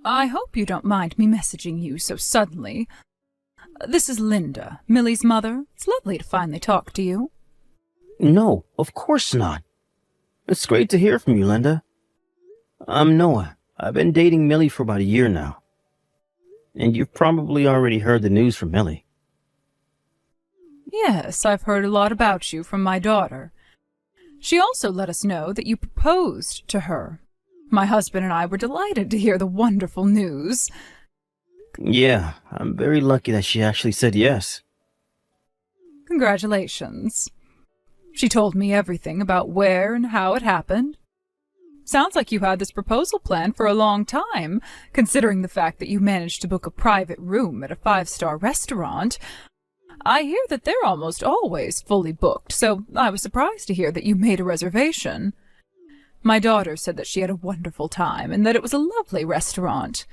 I hope you don't mind me messaging you so suddenly. This is Linda, Millie's mother. It's lovely to finally talk to you. No, of course not. It's great to hear from you, Linda. I'm Noah. I've been dating Millie for about a year now. And you've probably already heard the news from Millie. Yes, I've heard a lot about you from my daughter. She also let us know that you proposed to her. My husband and I were delighted to hear the wonderful news. Yeah, I'm very lucky that she actually said yes. Congratulations. She told me everything about where and how it happened. Sounds like you had this proposal planned for a long time, considering the fact that you managed to book a private room at a 5-star restaurant. I hear that they're almost always fully booked, so I was surprised to hear that you made a reservation. My daughter said that she had a wonderful time and that it was a lovely restaurant.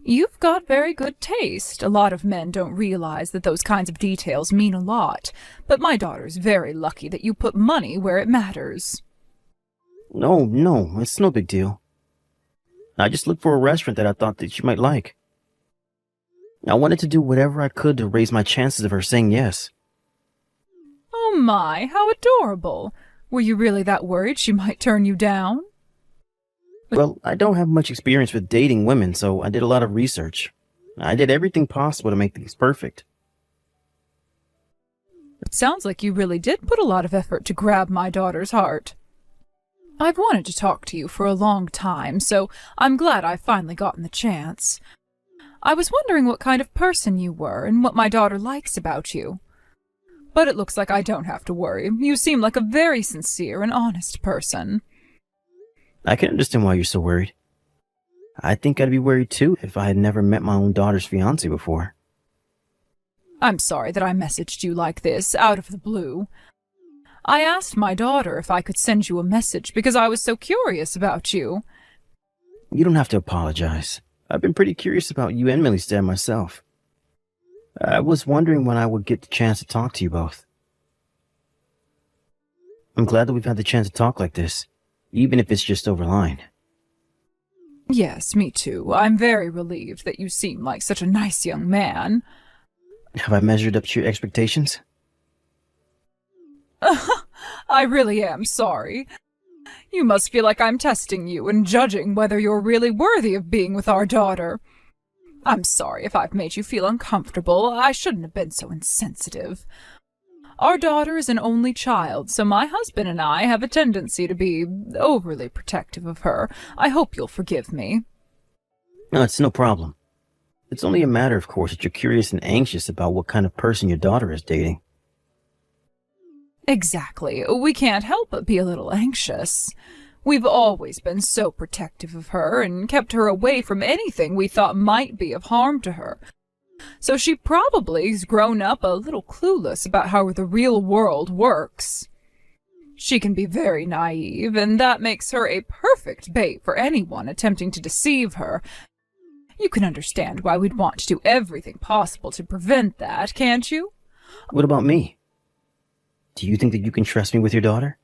You've got very good taste. A lot of men don't realize that those kinds of details mean a lot, but my daughter's very lucky that you put money where it matters. No, it's no big deal. I just looked for a restaurant that I thought that she might like. I wanted to do whatever I could to raise my chances of her saying yes. Oh my, how adorable! Were you really that worried she might turn you down? Well, I don't have much experience with dating women, so I did a lot of research. I did everything possible to make things perfect. It sounds like you really did put a lot of effort to grab my daughter's heart. I've wanted to talk to you for a long time, so I'm glad I've finally gotten the chance. I was wondering what kind of person you were and what my daughter likes about you. But it looks like I don't have to worry. You seem like a very sincere and honest person. I can understand why you're so worried. I think I'd be worried too if I had never met my own daughter's fiancé before. I'm sorry that I messaged you like this, out of the blue. I asked my daughter if I could send you a message because I was so curious about you. You don't have to apologize. I've been pretty curious about you and Millie's dad myself. I was wondering when I would get the chance to talk to you both. I'm glad that we've had the chance to talk like this, even if it's just over line. Yes, me too. I'm very relieved that you seem like such a nice young man. Have I measured up to your expectations? I really am sorry. You must feel like I'm testing you and judging whether you're really worthy of being with our daughter. I'm sorry if I've made you feel uncomfortable. I shouldn't have been so insensitive. Our daughter is an only child, so my husband and I have a tendency to be overly protective of her. I hope you'll forgive me. No, it's no problem. It's only a matter, of course, that you're curious and anxious about what kind of person your daughter is dating. Exactly. We can't help but be a little anxious. We've always been so protective of her and kept her away from anything we thought might be of harm to her. So she probably's grown up a little clueless about how the real world works. She can be very naive, and that makes her a perfect bait for anyone attempting to deceive her. You can understand why we'd want to do everything possible to prevent that, can't you? What about me? Do you think that you can trust me with your daughter?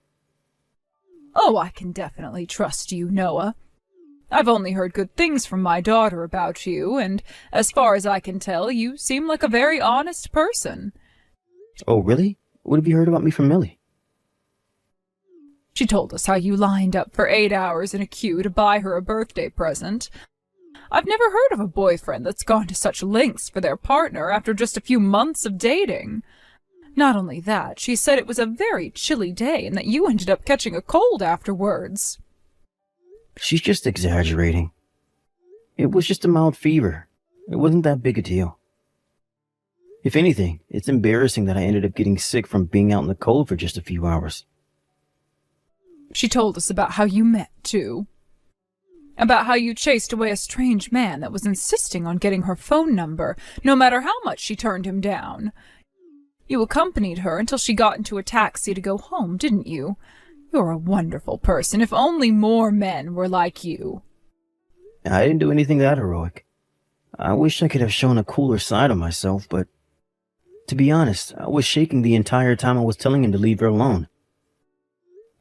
Oh, I can definitely trust you, Noah. I've only heard good things from my daughter about you, and as far as I can tell, you seem like a very honest person. Oh, really? What have you heard about me from Millie? She told us how you lined up for 8 hours in a queue to buy her a birthday present. I've never heard of a boyfriend that's gone to such lengths for their partner after just a few months of dating. Not only that, she said it was a very chilly day and that you ended up catching a cold afterwards. She's just exaggerating. It was just a mild fever. It wasn't that big a deal. If anything, it's embarrassing that I ended up getting sick from being out in the cold for just a few hours. She told us about how you met, too. About how you chased away a strange man that was insisting on getting her phone number, no matter how much she turned him down. You accompanied her until she got into a taxi to go home, didn't you? You're a wonderful person. If only more men were like you. I didn't do anything that heroic. I wish I could have shown a cooler side of myself, but to be honest, I was shaking the entire time I was telling him to leave her alone.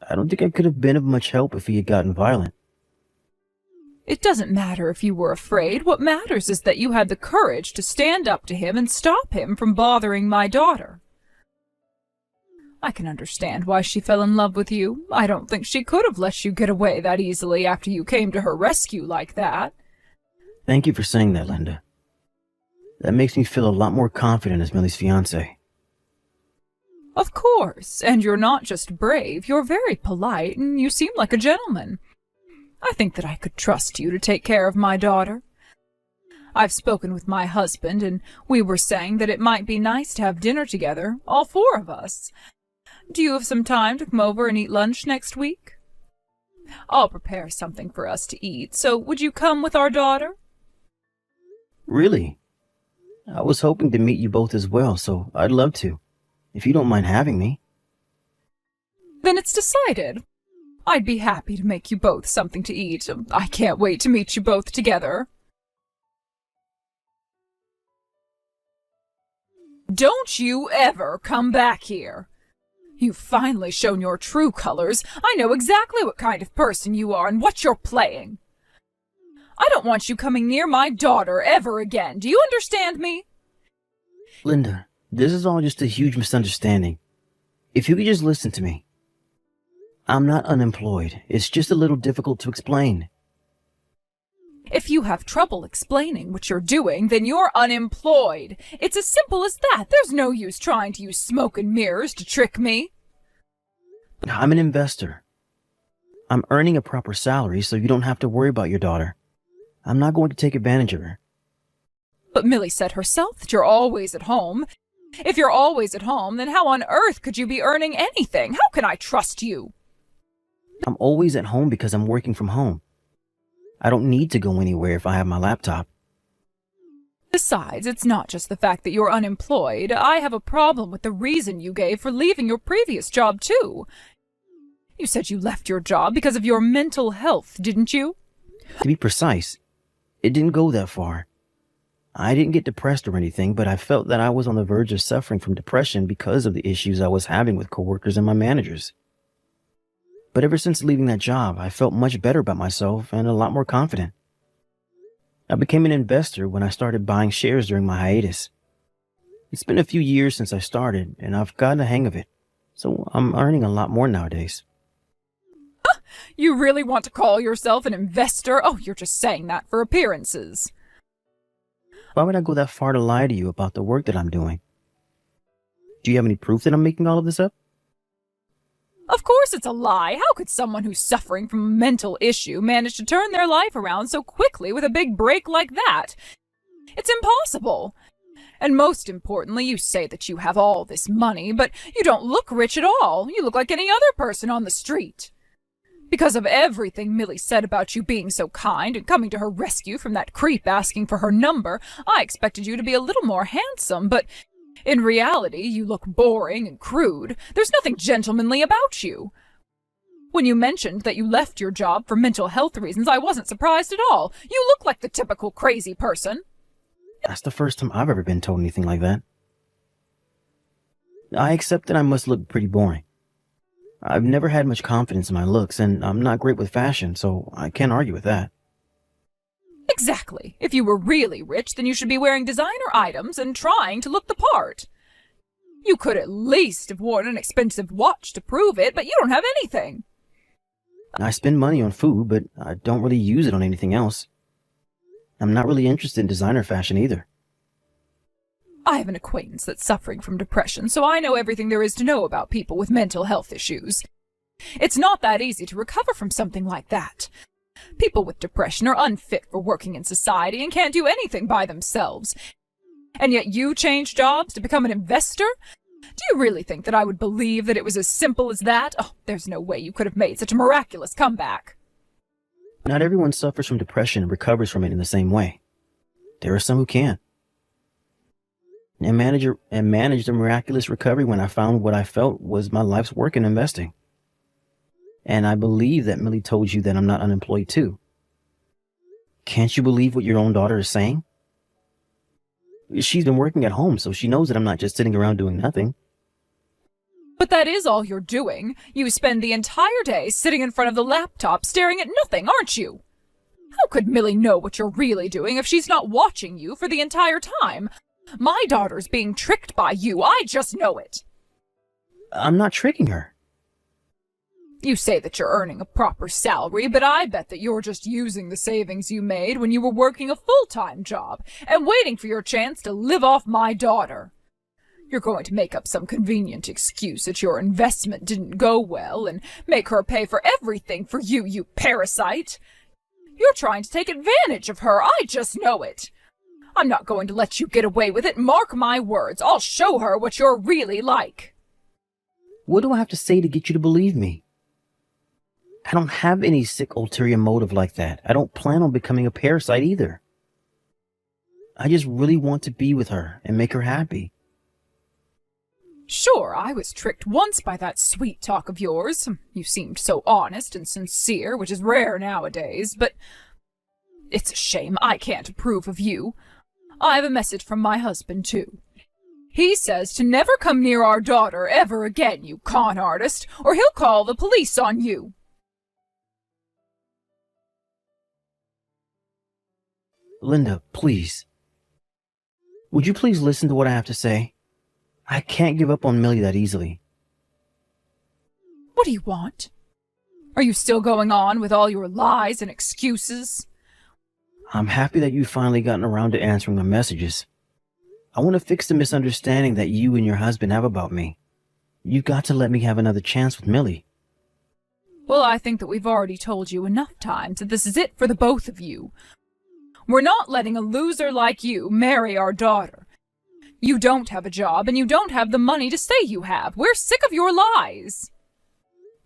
I don't think I could have been of much help if he had gotten violent. It doesn't matter if you were afraid. What matters is that you had the courage to stand up to him and stop him from bothering my daughter. I can understand why she fell in love with you. I don't think she could have let you get away that easily after you came to her rescue like that. Thank you for saying that, Linda. That makes me feel a lot more confident as Millie's fiancé. Of course, and you're not just brave, you're very polite, and you seem like a gentleman. I think that I could trust you to take care of my daughter. I've spoken with my husband, and we were saying that it might be nice to have dinner together, all four of us. Do you have some time to come over and eat lunch next week? I'll prepare something for us to eat, so would you come with our daughter? Really? I was hoping to meet you both as well, so I'd love to, if you don't mind having me. Then it's decided. I'd be happy to make you both something to eat. I can't wait to meet you both together. Don't you ever come back here. You've finally shown your true colors. I know exactly what kind of person you are and what you're playing. I don't want you coming near my daughter ever again. Do you understand me? Linda, this is all just a huge misunderstanding. If you could just listen to me. I'm not unemployed. It's just a little difficult to explain. If you have trouble explaining what you're doing, then you're unemployed. It's as simple as that. There's no use trying to use smoke and mirrors to trick me. I'm an investor. I'm earning a proper salary so you don't have to worry about your daughter. I'm not going to take advantage of her. But Millie said herself that you're always at home. If you're always at home, then how on earth could you be earning anything? How can I trust you? I'm always at home because I'm working from home. I don't need to go anywhere if I have my laptop. Besides, it's not just the fact that you're unemployed. I have a problem with the reason you gave for leaving your previous job, too. You said you left your job because of your mental health, didn't you? To be precise, it didn't go that far. I didn't get depressed or anything, but I felt that I was on the verge of suffering from depression because of the issues I was having with coworkers and my managers. But ever since leaving that job, I felt much better about myself and a lot more confident. I became an investor when I started buying shares during my hiatus. It's been a few years since I started, and I've gotten a hang of it, so I'm earning a lot more nowadays. You really want to call yourself an investor? Oh, you're just saying that for appearances. Why would I go that far to lie to you about the work that I'm doing? Do you have any proof that I'm making all of this up? Of course it's a lie. How could someone who's suffering from a mental issue manage to turn their life around so quickly with a big break like that? It's impossible. And most importantly, you say that you have all this money, but you don't look rich at all. You look like any other person on the street. Because of everything Millie said about you being so kind and coming to her rescue from that creep asking for her number, I expected you to be a little more handsome, but in reality, you look boring and crude. There's nothing gentlemanly about you. When you mentioned that you left your job for mental health reasons, I wasn't surprised at all. You look like the typical crazy person. That's the first time I've ever been told anything like that. I accept that I must look pretty boring. I've never had much confidence in my looks, and I'm not great with fashion, so I can't argue with that. Exactly. If you were really rich, then you should be wearing designer items and trying to look the part. You could at least have worn an expensive watch to prove it, but you don't have anything. I spend money on food, but I don't really use it on anything else. I'm not really interested in designer fashion either. I have an acquaintance that's suffering from depression, so I know everything there is to know about people with mental health issues. It's not that easy to recover from something like that. People with depression are unfit for working in society and can't do anything by themselves. And yet you changed jobs to become an investor? Do you really think that I would believe that it was as simple as that? Oh, there's no way you could have made such a miraculous comeback. Not everyone suffers from depression and recovers from it in the same way. There are some who can. And managed a miraculous recovery when I found what I felt was my life's work in investing. And I believe that Millie told you that I'm not unemployed too. Can't you believe what your own daughter is saying? She's been working at home, so she knows that I'm not just sitting around doing nothing. But that is all you're doing. You spend the entire day sitting in front of the laptop staring at nothing, aren't you? How could Millie know what you're really doing if she's not watching you for the entire time? My daughter's being tricked by you. I just know it. I'm not tricking her. You say that you're earning a proper salary, but I bet that you're just using the savings you made when you were working a full-time job and waiting for your chance to live off my daughter. You're going to make up some convenient excuse that your investment didn't go well and make her pay for everything for you, you parasite. You're trying to take advantage of her. I just know it. I'm not going to let you get away with it. Mark my words. I'll show her what you're really like. What do I have to say to get you to believe me? I don't have any sick ulterior motive like that. I don't plan on becoming a parasite either. I just really want to be with her and make her happy. Sure, I was tricked once by that sweet talk of yours. You seemed so honest and sincere, which is rare nowadays, but it's a shame I can't approve of you. I have a message from my husband, too. He says to never come near our daughter ever again, you con artist, or he'll call the police on you. Linda, please. Would you please listen to what I have to say? I can't give up on Millie that easily. What do you want? Are you still going on with all your lies and excuses? I'm happy that you've finally gotten around to answering my messages. I want to fix the misunderstanding that you and your husband have about me. You've got to let me have another chance with Millie. Well, I think that we've already told you enough times that this is it for the both of you. We're not letting a loser like you marry our daughter. You don't have a job, and you don't have the money to say you have. We're sick of your lies.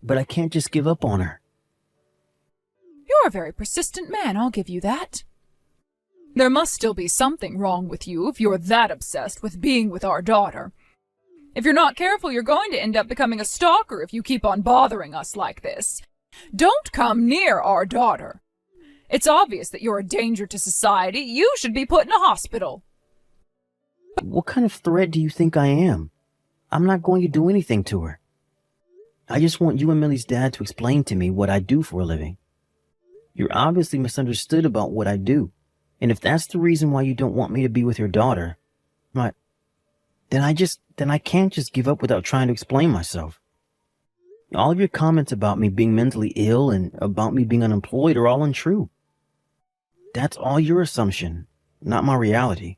But I can't just give up on her. You're a very persistent man, I'll give you that. There must still be something wrong with you if you're that obsessed with being with our daughter. If you're not careful, you're going to end up becoming a stalker if you keep on bothering us like this. Don't come near our daughter. It's obvious that you're a danger to society. You should be put in a hospital. What kind of threat do you think I am? I'm not going to do anything to her. I just want you and Millie's dad to explain to me what I do for a living. You're obviously misunderstood about what I do. And if that's the reason why you don't want me to be with your daughter, then I can't just give up without trying to explain myself. All of your comments about me being mentally ill and about me being unemployed are all untrue. That's all your assumption, not my reality.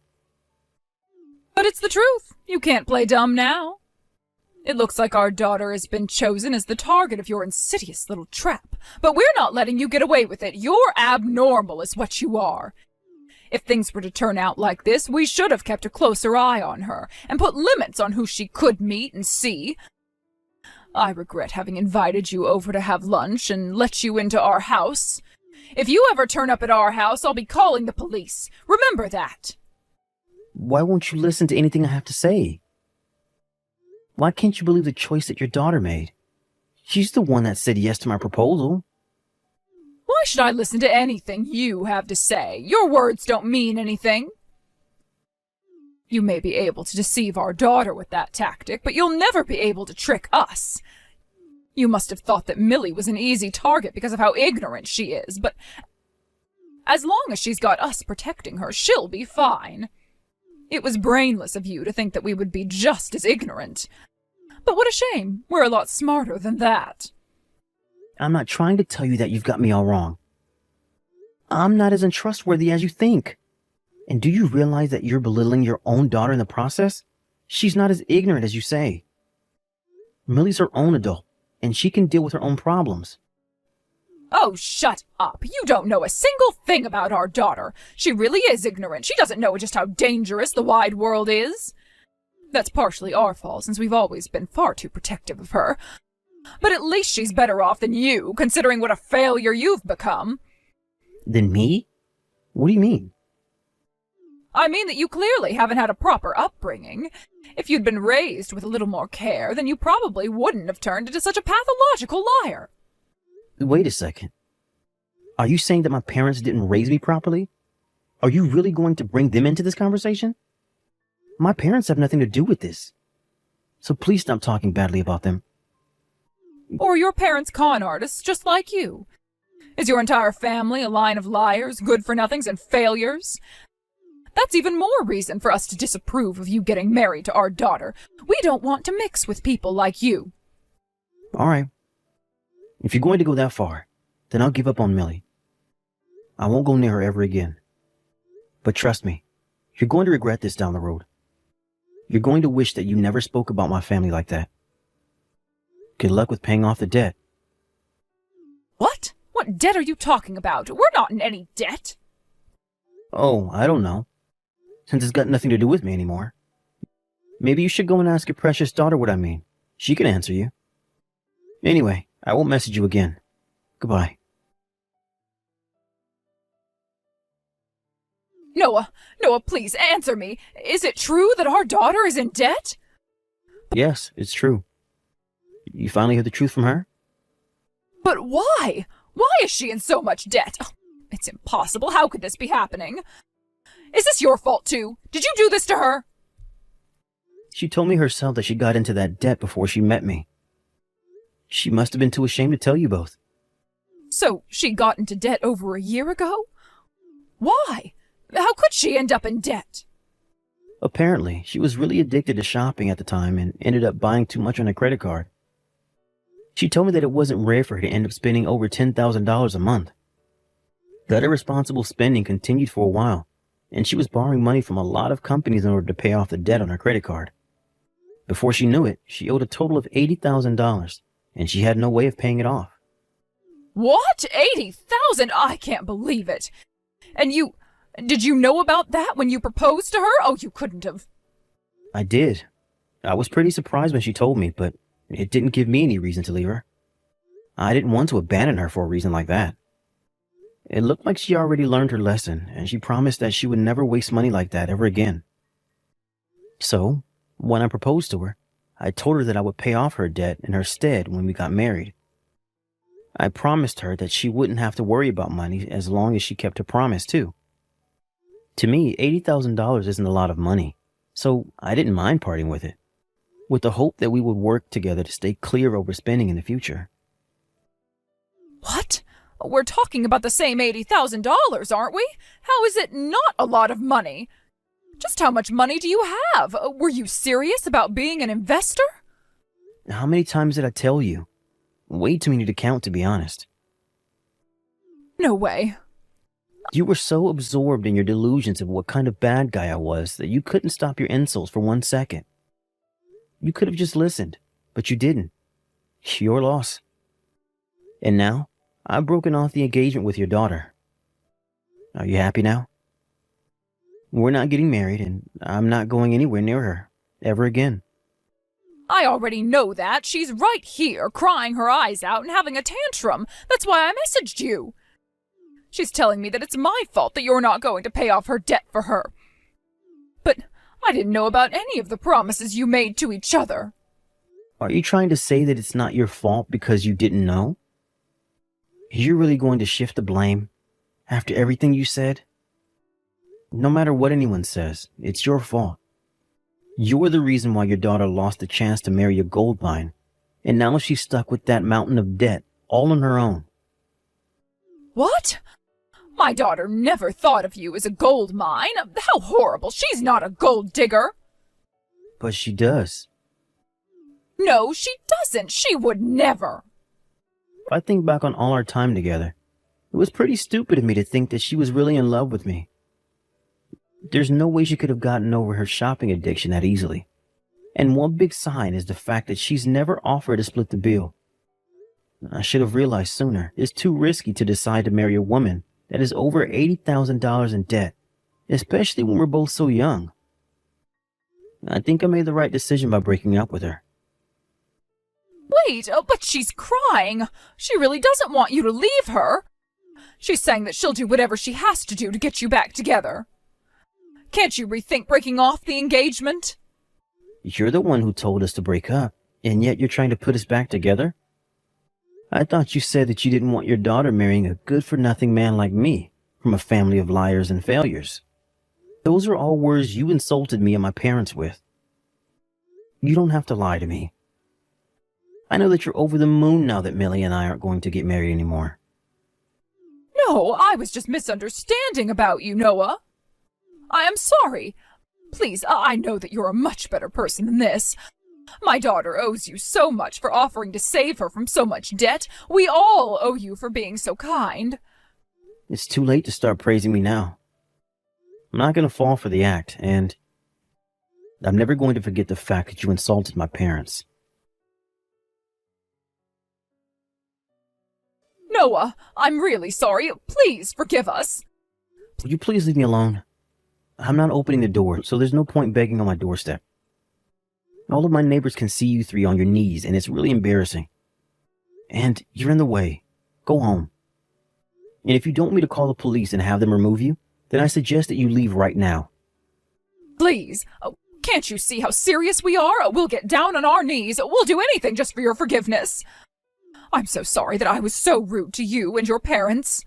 But it's the truth. You can't play dumb now. It looks like our daughter has been chosen as the target of your insidious little trap. But we're not letting you get away with it. You're abnormal is what you are. If things were to turn out like this, we should have kept a closer eye on her and put limits on who she could meet and see. I regret having invited you over to have lunch and let you into our house. If you ever turn up at our house, I'll be calling the police. Remember that. Why won't you listen to anything I have to say? Why can't you believe the choice that your daughter made? She's the one that said yes to my proposal. Why should I listen to anything you have to say? Your words don't mean anything. You may be able to deceive our daughter with that tactic, but you'll never be able to trick us. You must have thought that Millie was an easy target because of how ignorant she is, but as long as she's got us protecting her, she'll be fine. It was brainless of you to think that we would be just as ignorant. But what a shame. We're a lot smarter than that. I'm not trying to tell you that you've got me all wrong. I'm not as untrustworthy as you think. And do you realize that you're belittling your own daughter in the process? She's not as ignorant as you say. Millie's her own adult, and she can deal with her own problems. Oh, shut up. You don't know a single thing about our daughter. She really is ignorant. She doesn't know just how dangerous the wide world is. That's partially our fault, since we've always been far too protective of her. But at least she's better off than you, considering what a failure you've become. Than me? What do you mean? I mean that you clearly haven't had a proper upbringing. If you'd been raised with a little more care, then you probably wouldn't have turned into such a pathological liar. Wait a second. Are you saying that my parents didn't raise me properly? Are you really going to bring them into this conversation? My parents have nothing to do with this. So please stop talking badly about them. Or your parents' con artists just like you. Is your entire family a line of liars, good-for-nothings, and failures? That's even more reason for us to disapprove of you getting married to our daughter. We don't want to mix with people like you. All right. If you're going to go that far, then I'll give up on Millie. I won't go near her ever again. But trust me, you're going to regret this down the road. You're going to wish that you never spoke about my family like that. Good luck with paying off the debt. What? What debt are you talking about? We're not in any debt. Oh, I don't know. Since it's got nothing to do with me anymore. Maybe you should go and ask your precious daughter what I mean. She can answer you. Anyway, I won't message you again. Goodbye. Noah, please answer me. Is it true that our daughter is in debt? Yes, it's true. You finally heard the truth from her? But why? Why is she in so much debt? Oh, it's impossible. How could this be happening? Is this your fault too? Did you do this to her? She told me herself that she got into that debt before she met me. She must have been too ashamed to tell you both. So she got into debt over a year ago? Why? How could she end up in debt? Apparently, she was really addicted to shopping at the time and ended up buying too much on a credit card. She told me that it wasn't rare for her to end up spending over $10,000 a month. That irresponsible spending continued for a while, and she was borrowing money from a lot of companies in order to pay off the debt on her credit card. Before she knew it, she owed a total of $80,000, and she had no way of paying it off. What? 80,000? I can't believe it. And did you know about that when you proposed to her? Oh, you couldn't have. I did. I was pretty surprised when she told me, but it didn't give me any reason to leave her. I didn't want to abandon her for a reason like that. It looked like she already learned her lesson, and she promised that she would never waste money like that ever again. So, when I proposed to her, I told her that I would pay off her debt in her stead when we got married. I promised her that she wouldn't have to worry about money as long as she kept her promise too. To me, $80,000 isn't a lot of money, so I didn't mind parting with it, with the hope that we would work together to stay clear over spending in the future. What? We're talking about the same $80,000, aren't we? How is it not a lot of money? Just how much money do you have? Were you serious about being an investor? How many times did I tell you? Way too many to count, to be honest. No way. You were so absorbed in your delusions of what kind of bad guy I was that you couldn't stop your insults for 1 second. You could have just listened, but you didn't. Your loss. And now, I've broken off the engagement with your daughter. Are you happy now? We're not getting married, and I'm not going anywhere near her, ever again. I already know that. She's right here, crying her eyes out and having a tantrum. That's why I messaged you. She's telling me that it's my fault that you're not going to pay off her debt for her. But I didn't know about any of the promises you made to each other. Are you trying to say that it's not your fault because you didn't know? You're really going to shift the blame after everything you said? No matter what anyone says, it's your fault. You're the reason why your daughter lost the chance to marry a gold mine, and now she's stuck with that mountain of debt all on her own. What? My daughter never thought of you as a gold mine. How horrible. She's not a gold digger. But she does. No, she doesn't. She would never. If I think back on all our time together, it was pretty stupid of me to think that she was really in love with me. There's no way she could have gotten over her shopping addiction that easily. And one big sign is the fact that she's never offered to split the bill. I should have realized sooner. It's too risky to decide to marry a woman that is over $80,000 in debt, especially when we're both so young. I think I made the right decision by breaking up with her. Wait, but she's crying. She really doesn't want you to leave her. She's saying that she'll do whatever she has to do to get you back together. Can't you rethink breaking off the engagement? You're the one who told us to break up, and yet you're trying to put us back together? I thought you said that you didn't want your daughter marrying a good-for-nothing man like me from a family of liars and failures. Those are all words you insulted me and my parents with. You don't have to lie to me. I know that you're over the moon now that Millie and I aren't going to get married anymore. No, I was just misunderstanding about you, Noah. I am sorry. Please, I know that you're a much better person than this. My daughter owes you so much for offering to save her from so much debt. We all owe you for being so kind. It's too late to start praising me now. I'm not going to fall for the act, and I'm never going to forget the fact that you insulted my parents. Noah, I'm really sorry. Please forgive us. Will you please leave me alone? I'm not opening the door, so there's no point begging on my doorstep. All of my neighbors can see you three on your knees, and it's really embarrassing. And you're in the way. Go home. And if you don't want me to call the police and have them remove you, then I suggest that you leave right now. Please. Can't you see how serious we are? We'll get down on our knees. We'll do anything just for your forgiveness. I'm so sorry that I was so rude to you and your parents.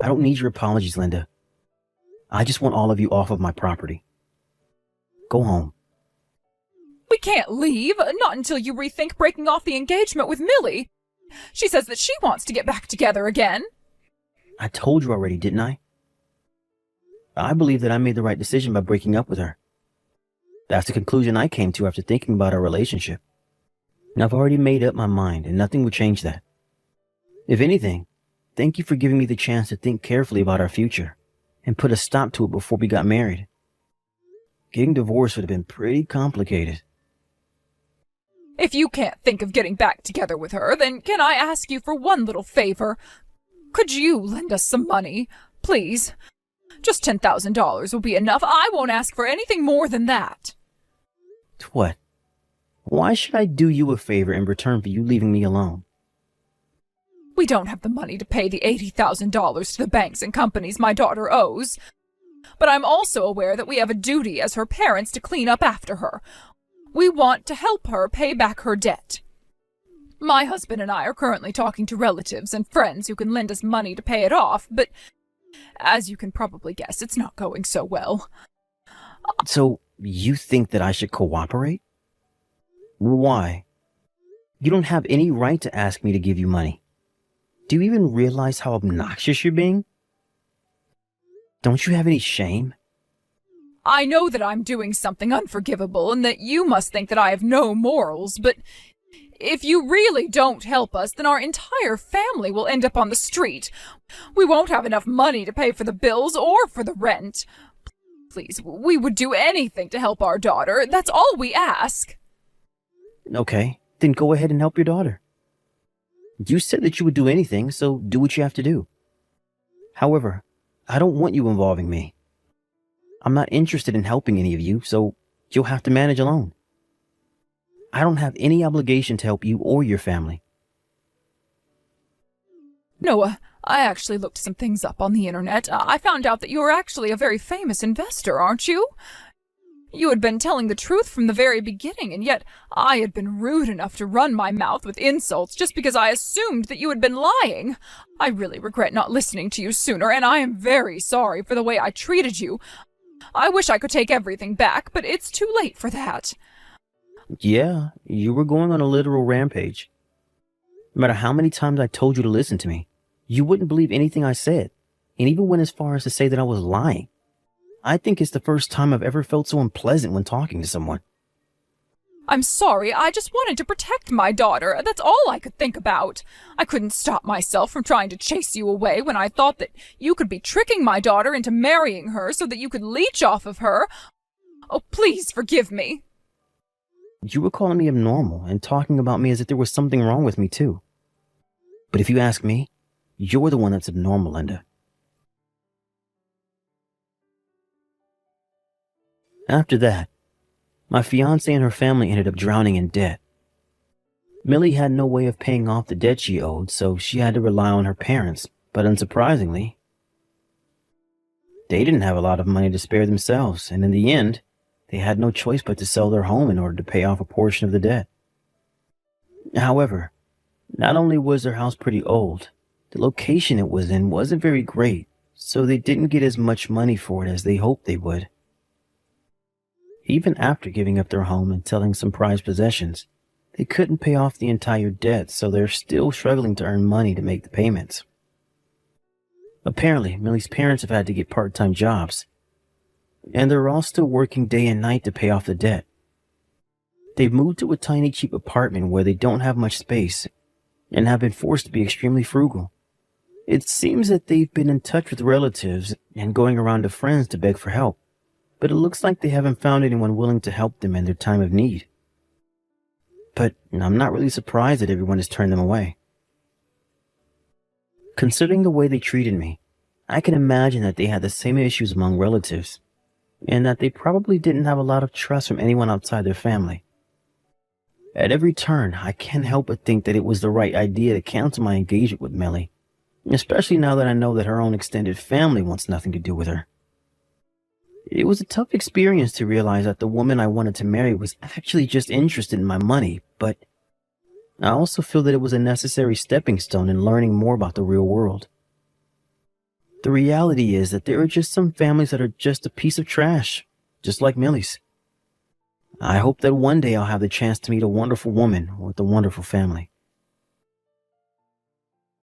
I don't need your apologies, Linda. I just want all of you off of my property. Go home. We can't leave, not until you rethink breaking off the engagement with Millie. She says that she wants to get back together again. I told you already, didn't I? I believe that I made the right decision by breaking up with her. That's the conclusion I came to after thinking about our relationship. And I've already made up my mind, and nothing would change that. If anything, thank you for giving me the chance to think carefully about our future and put a stop to it before we got married. Getting divorced would have been pretty complicated. If you can't think of getting back together with her, then can I ask you for one little favor? Could you lend us some money, please? Just $10,000 will be enough. I won't ask for anything more than that. What? Why should I do you a favor in return for you leaving me alone? We don't have the money to pay the $80,000 to the banks and companies my daughter owes. But I'm also aware that we have a duty as her parents to clean up after her. We want to help her pay back her debt. My husband and I are currently talking to relatives and friends who can lend us money to pay it off, but as you can probably guess, it's not going so well. So, you think that I should cooperate? Why? You don't have any right to ask me to give you money. Do you even realize how obnoxious you're being? Don't you have any shame? I know that I'm doing something unforgivable and that you must think that I have no morals, but if you really don't help us, then our entire family will end up on the street. We won't have enough money to pay for the bills or for the rent. Please, we would do anything to help our daughter. That's all we ask. Okay, then go ahead and help your daughter. You said that you would do anything, so do what you have to do. However, I don't want you involving me. I'm not interested in helping any of you, so you'll have to manage alone. I don't have any obligation to help you or your family. Noah, I actually looked some things up on the internet. I found out that you're actually a very famous investor, aren't you? You had been telling the truth from the very beginning, and yet I had been rude enough to run my mouth with insults just because I assumed that you had been lying. I really regret not listening to you sooner, and I am very sorry for the way I treated you. I wish I could take everything back, but it's too late for that. Yeah, you were going on a literal rampage. No matter how many times I told you to listen to me, you wouldn't believe anything I said, and even went as far as to say that I was lying. I think it's the first time I've ever felt so unpleasant when talking to someone. I'm sorry, I just wanted to protect my daughter. That's all I could think about. I couldn't stop myself from trying to chase you away when I thought that you could be tricking my daughter into marrying her so that you could leech off of her. Oh, please forgive me. You were calling me abnormal and talking about me as if there was something wrong with me too. But if you ask me, you're the one that's abnormal, Linda. After that, my fiancée and her family ended up drowning in debt. Millie had no way of paying off the debt she owed, so she had to rely on her parents, but unsurprisingly, they didn't have a lot of money to spare themselves, and in the end, they had no choice but to sell their home in order to pay off a portion of the debt. However, not only was their house pretty old, the location it was in wasn't very great, so they didn't get as much money for it as they hoped they would. Even after giving up their home and selling some prized possessions, they couldn't pay off the entire debt, so they're still struggling to earn money to make the payments. Apparently, Millie's parents have had to get part-time jobs, and they're all still working day and night to pay off the debt. They've moved to a tiny cheap apartment where they don't have much space and have been forced to be extremely frugal. It seems that they've been in touch with relatives and going around to friends to beg for help, but it looks like they haven't found anyone willing to help them in their time of need. But I'm not really surprised that everyone has turned them away. Considering the way they treated me, I can imagine that they had the same issues among relatives, and that they probably didn't have a lot of trust from anyone outside their family. At every turn, I can't help but think that it was the right idea to cancel my engagement with Millie, especially now that I know that her own extended family wants nothing to do with her. It was a tough experience to realize that the woman I wanted to marry was actually just interested in my money, but I also feel that it was a necessary stepping stone in learning more about the real world. The reality is that there are just some families that are just a piece of trash, just like Millie's. I hope that one day I'll have the chance to meet a wonderful woman with a wonderful family.